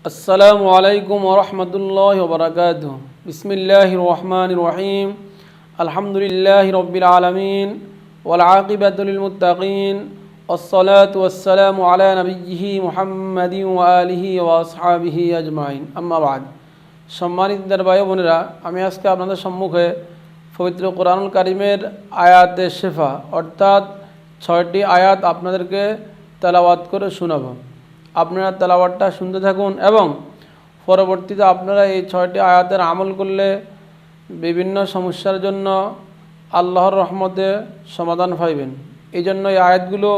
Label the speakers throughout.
Speaker 1: আসসালামু আলাইকুম ওয়া রাহমাতুল্লাহি ওয়া বারাকাতুহু। বিসমিল্লাহির রহমানির রহিম। আলহামদুলিল্লাহি রাব্বিল আলামিন ওয়াল আকিবাতু লিল মুত্তাকিন ওয়াসসালাতু ওয়াসসালামু আলা নাবিয়্যিহি মুহাম্মাদিন ওয়া আলিহি ওয়া আসহাবিহি আজমাইন। আম্মা বাদ। সম্মানিত ভাই বোনেরা, আমি আজকে আপনাদের সম্মুখে পবিত্র কোরআনুল কারীমের আয়াতে শিফা অর্থাৎ 6টি আয়াত আপনাদেরকে তেলাওয়াত করে শোনাবো। আপনারা তেলাওয়াতটা শুনতে থাকুন এবং পরবর্তীতে আপনারা এই 6টি আয়াতের আমল করলে বিভিন্ন সমস্যার জন্য আল্লাহর রহমতে সমাধান পাইবেন। এই জন্য এই আয়াতগুলো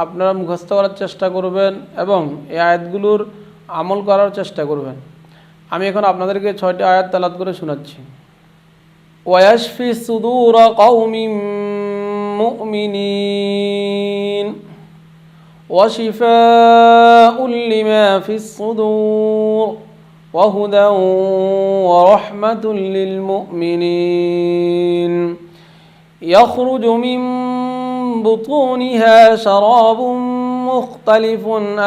Speaker 1: আপনারা মুখস্থ করার চেষ্টা করবেন এবং এই আয়াতগুলোর আমল করার চেষ্টা করবেন। আমি এখন আপনাদেরকে 6টি আয়াত তেলাওয়াত করে শোনাচ্ছি। ওয়াশফি সুদূর কওমিন মুমিনিন وشفاء لما في الصدور وهدى ورحمة للمؤمنين يخرج من بطونها شراب مختلف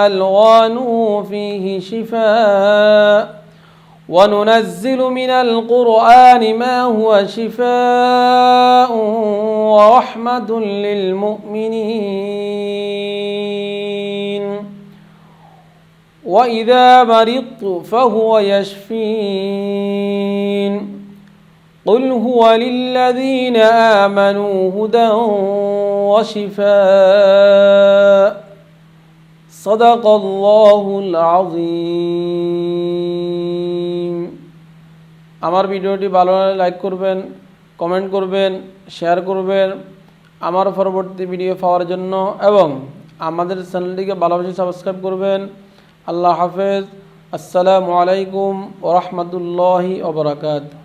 Speaker 1: ألوانه فيه شفاء وننزل من القرآن ما هو شفاء ورحمة للمؤمنين وإذا مرضت فهو يشفين قل هو للذين آمنوا هدى وشفاء صدق الله العظيم। আমার ভিডিওটি ভালো লাগলে লাইক করবেন, কমেন্ট করবেন, শেয়ার করবেন আমার পরবর্তী ভিডিও পাওয়ার জন্য এবং আমাদের চ্যানেলটিকে ভালোবেসে সাবস্ক্রাইব করবেন। আল্লাহ হাফেজ। আসসালামু আলাইকুম ওয়া রাহমাতুল্লাহি ওয়া বারাকাতুহু।